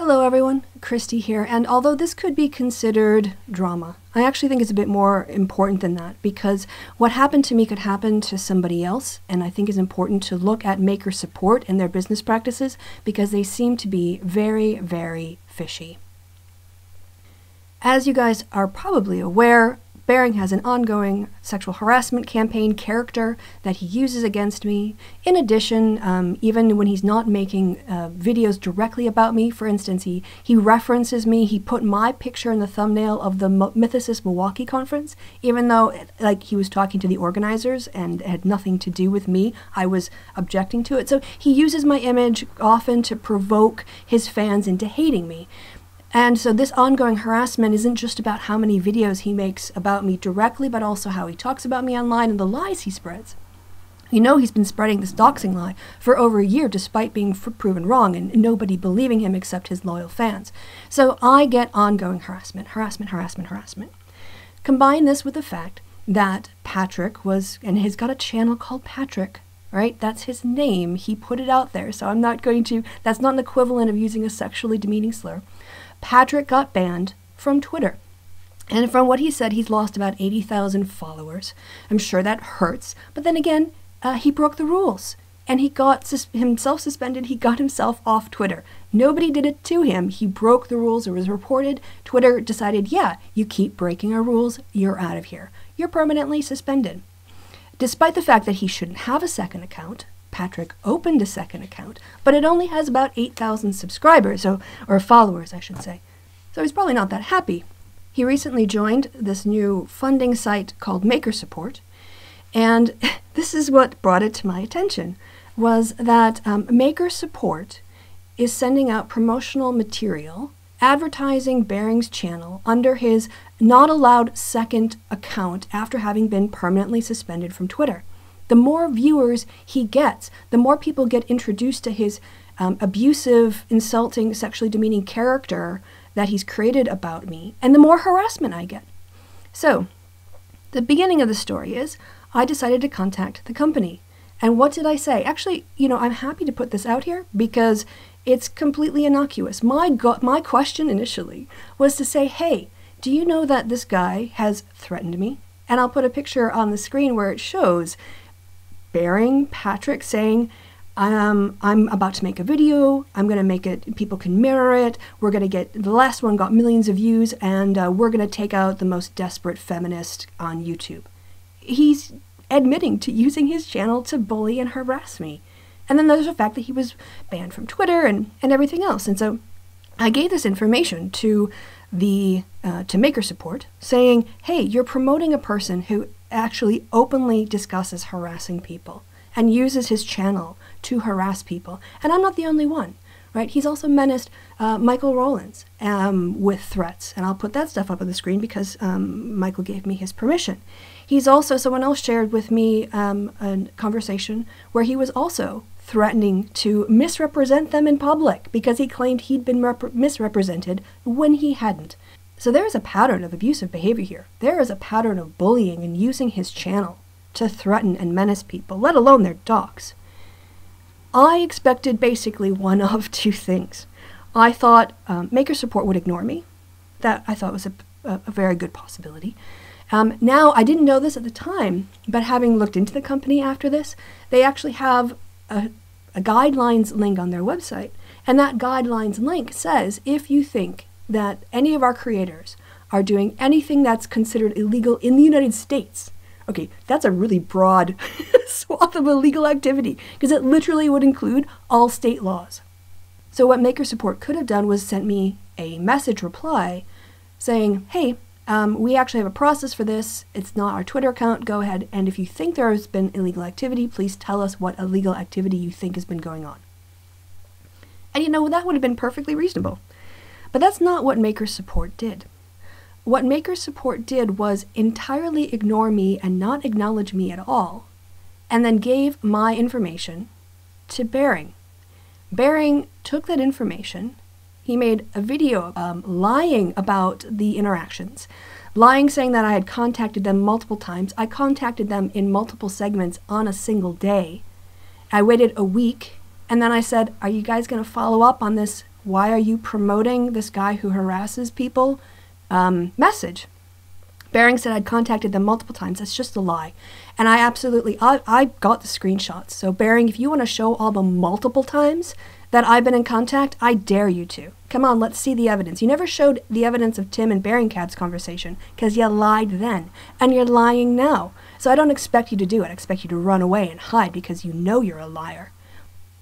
Hello everyone, Christy here, and although this could be considered drama, I actually think it's a bit more important than that, because what happened to me could happen to somebody else, and I think it's important to look at maker support and their business practices because they seem to be very, very fishy. As you guys are probably aware, Bering has an ongoing sexual harassment campaign character that he uses against me. In addition, even when he's not making videos directly about me, for instance, he references me, he put my picture in the thumbnail of the Mythicist Milwaukee conference, even though he was talking to the organizers and it had nothing to do with me. I was objecting to it. So he uses my image often to provoke his fans into hating me. And so this ongoing harassment isn't just about how many videos he makes about me directly, but also how he talks about me online and the lies he spreads. You know, he's been spreading this doxing lie for over a year despite being proven wrong and nobody believing him except his loyal fans. So I get ongoing harassment. Combine this with the fact that Patrick and he's got a channel called Patrick, right? That's his name. He put it out there, so I'm not going to, that's not an equivalent of using a sexually demeaning slur. Patrick got banned from Twitter. And from what he said, he's lost about 80,000 followers. I'm sure that hurts. But then again, he broke the rules. And he got himself suspended. He got himself off Twitter. Nobody did it to him. He broke the rules. It was reported. Twitter decided, yeah, you keep breaking our rules, you're out of here. You're permanently suspended. Despite the fact that he shouldn't have a second account, Patrick opened a second account, but it only has about 8,000 subscribers, or followers, I should say. So he's probably not that happy. He recently joined this new funding site called Maker Support, and this is what brought it to my attention, was that Maker Support is sending out promotional material advertising Bering's channel under his not allowed second account after having been permanently suspended from Twitter. The more viewers he gets, the more people get introduced to his abusive, insulting, sexually demeaning character that he's created about me, and the more harassment I get. So, the beginning of the story is, I decided to contact the company. And what did I say? Actually, you know, I'm happy to put this out here because it's completely innocuous. My question initially was to say, hey, do you know that this guy has threatened me? And I'll put a picture on the screen where it shows Bering, Patrick saying, I'm about to make a video, I'm going to make it, people can mirror it, we're going to get, the last one got millions of views, and we're going to take out the most desperate feminist on YouTube. He's admitting to using his channel to bully and harass me. And then there's the fact that he was banned from Twitter and everything else. And so I gave this information to Maker Support, saying, hey, you're promoting a person who actually openly discusses harassing people and uses his channel to harass people. And I'm not the only one, right? He's also menaced Michael Rowlands with threats. And I'll put that stuff up on the screen because Michael gave me his permission. He's also, someone else shared with me a conversation where he was also threatening to misrepresent them in public because he claimed he'd been misrepresented when he hadn't. So there is a pattern of abusive behavior here. There is a pattern of bullying and using his channel to threaten and menace people, let alone their dogs. I expected basically one of two things. I thought Maker Support would ignore me. That I thought was a very good possibility. Now, I didn't know this at the time, but having looked into the company after this, they actually have a guidelines link on their website. And that guidelines link says, if you think that any of our creators are doing anything that's considered illegal in the United States, okay, that's a really broad swath of illegal activity, because it literally would include all state laws. So what Maker Support could have done was sent me a message reply saying, hey, we actually have a process for this. It's not our Twitter account. Go ahead, and if you think there has been illegal activity, please tell us what illegal activity you think has been going on. And you know, that would have been perfectly reasonable. But that's not what Maker Support did. What Maker Support did was entirely ignore me and not acknowledge me at all, and then gave my information to Bering. Bering took that information. He made a video lying about the interactions, lying saying that I had contacted them multiple times. I contacted them in multiple segments on a single day. I waited a week, and then I said, are you guys going to follow up on this why are you promoting this guy who harasses people message. Bering said I'd contacted them multiple times. That's just a lie. And I got the screenshots. So Bering, if you want to show all the multiple times that I've been in contact, I dare you to. Come on, let's see the evidence. You never showed the evidence of Tim and Beringcat's conversation because you lied then, and you're lying now. So I don't expect you to do it. I expect you to run away and hide because you know you're a liar.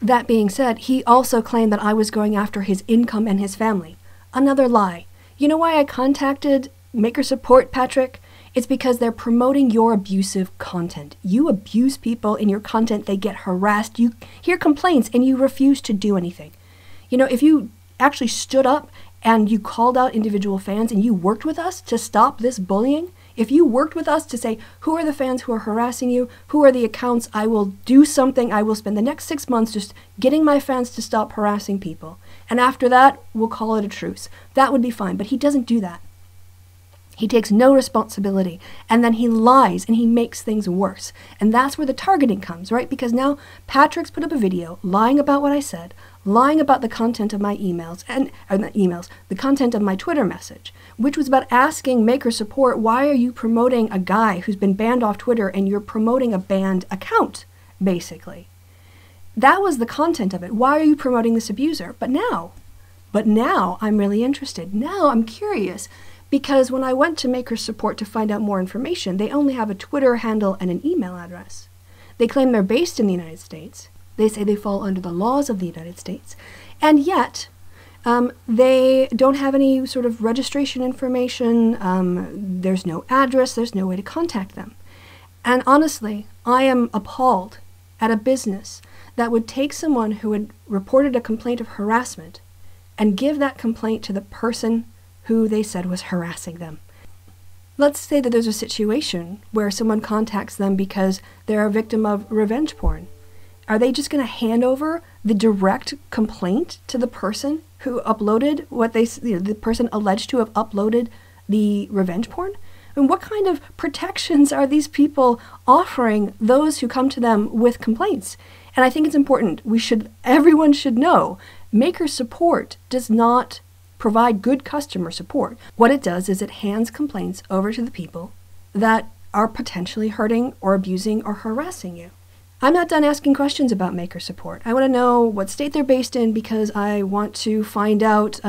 That being said, he also claimed that I was going after his income and his family. Another lie. You know why I contacted Maker Support, Patrick? It's because they're promoting your abusive content. You abuse people in your content, they get harassed, you hear complaints, and you refuse to do anything. You know, if you actually stood up and you called out individual fans and you worked with us to stop this bullying, if you worked with us to say, who are the fans who are harassing you, who are the accounts, I will do something, I will spend the next 6 months just getting my fans to stop harassing people. And after that, we'll call it a truce. That would be fine, but he doesn't do that. He takes no responsibility, and then he lies and he makes things worse. And that's where the targeting comes, right? Because now Patrick's put up a video lying about what I said, lying about the content of my emails, the content of my Twitter message, which was about asking Maker Support, why are you promoting a guy who's been banned off Twitter and you're promoting a banned account, basically. That was the content of it. Why are you promoting this abuser? But now I'm really interested. Now I'm curious. Because when I went to Maker Support to find out more information, they only have a Twitter handle and an email address. They claim they're based in the United States. They say they fall under the laws of the United States. And yet, they don't have any sort of registration information. There's no address. There's no way to contact them. And honestly, I am appalled at a business that would take someone who had reported a complaint of harassment and give that complaint to the person who they said was harassing them. Let's say that there's a situation where someone contacts them because they're a victim of revenge porn. Are they just going to hand over the direct complaint to the person who uploaded the person alleged to have uploaded the revenge porn? And what kind of protections are these people offering those who come to them with complaints? And I think it's important. Everyone should know, Maker Support does not provide good customer support. What it does is it hands complaints over to the people that are potentially hurting or abusing or harassing you. I'm not done asking questions about Maker Support. I want to know what state they're based in because I want to find out,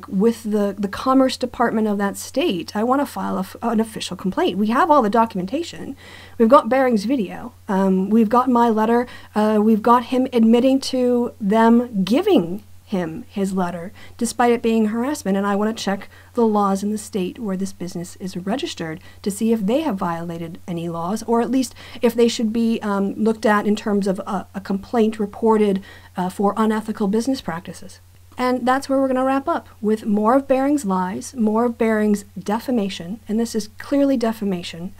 with the Commerce Department of that state, I want to file an official complaint. We have all the documentation. We've got Bering's video. We've got my letter. We've got him admitting to them giving him his letter, despite it being harassment, and I want to check the laws in the state where this business is registered to see if they have violated any laws, or at least if they should be looked at in terms of a complaint reported for unethical business practices. And that's where we're going to wrap up, with more of Bering's lies, more of Bering's defamation, and this is clearly defamation.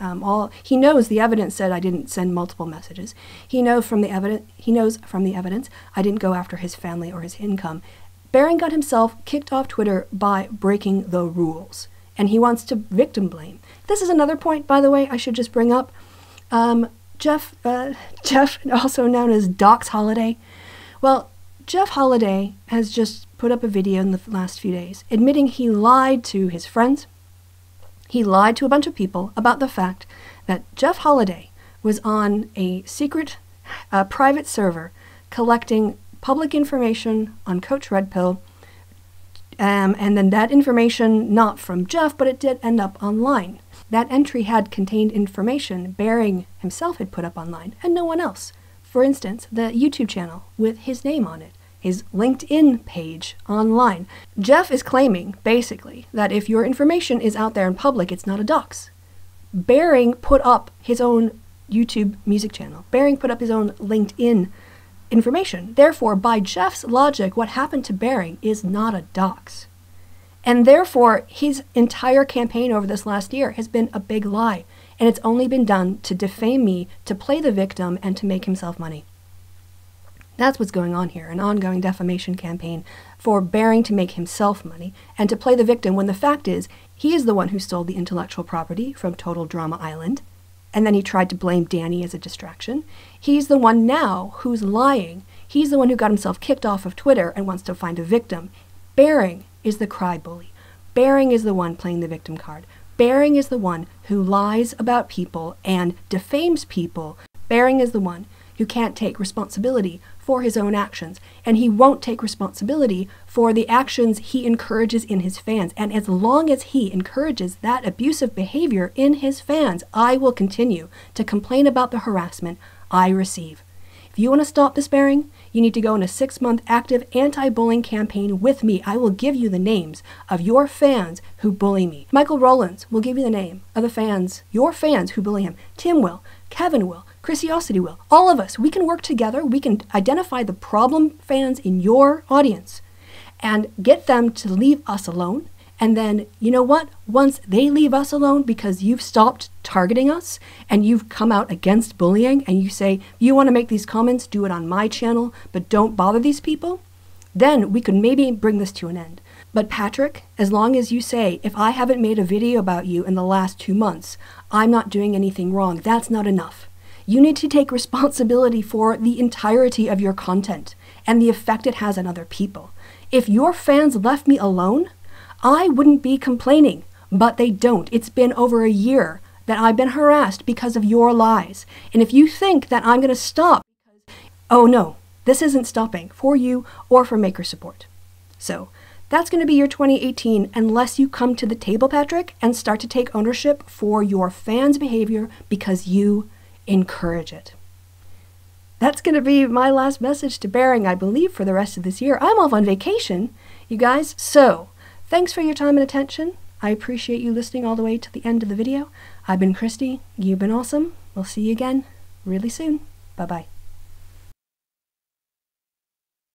He knows the evidence said I didn't send multiple messages. He knows from the evidence I didn't go after his family or his income. Bering got himself kicked off Twitter by breaking the rules, and he wants to victim blame. This is another point, by the way, I should just bring up. Jeff, also known as Docs Holiday. Well, Jeff Holiday has just put up a video in the last few days admitting he lied to his friends. He lied to a bunch of people about the fact that Jeff Holiday was on a secret private server collecting public information on Coach Red Pill, and then that information, not from Jeff, but it did end up online. That entry had contained information Bering himself had put up online, and no one else. For instance, the YouTube channel with his name on it, his LinkedIn page online. Jeff is claiming, basically, that if your information is out there in public, it's not a dox. Bering put up his own YouTube music channel. Bering put up his own LinkedIn information. Therefore, by Jeff's logic, what happened to Bering is not a dox. And therefore, his entire campaign over this last year has been a big lie. And it's only been done to defame me, to play the victim, and to make himself money. That's what's going on here, an ongoing defamation campaign for Bering to make himself money and to play the victim when the fact is he is the one who stole the intellectual property from Total Drama Island, and then he tried to blame Danny as a distraction. He's the one now who's lying. He's the one who got himself kicked off of Twitter and wants to find a victim. Bearing is the cry bully. Bearing is the one playing the victim card. Bearing is the one who lies about people and defames people. Bearing is the one who can't take responsibility for his own actions, and he won't take responsibility for the actions he encourages in his fans. And as long as he encourages that abusive behavior in his fans, I will continue to complain about the harassment I receive. If you want to stop this bearing, you need to go on a 6-month active anti-bullying campaign with me. I will give you the names of your fans who bully me. Michael Rowlands will give you the name of the fans, your fans who bully him. Tim will, Kevin will, Chrisiosity will. All of us, we can work together. We can identify the problem fans in your audience and get them to leave us alone. And then, you know what? Once they leave us alone because you've stopped targeting us and you've come out against bullying and you say, you want to make these comments, do it on my channel, but don't bother these people, then we could maybe bring this to an end. But Patrick, as long as you say, if I haven't made a video about you in the last 2 months, I'm not doing anything wrong, that's not enough. You need to take responsibility for the entirety of your content and the effect it has on other people. If your fans left me alone, I wouldn't be complaining, but they don't. It's been over a year that I've been harassed because of your lies. And if you think that I'm going to stop, oh no, this isn't stopping for you or for maker support. So that's going to be your 2018 unless you come to the table, Patrick, and start to take ownership for your fans' behavior because you encourage it. That's going to be my last message to Bearing, I believe, for the rest of this year. I'm off on vacation, you guys. So thanks for your time and attention. I appreciate you listening all the way to the end of the video. I've been Christy. You've been awesome. We'll see you again really soon. Bye-bye.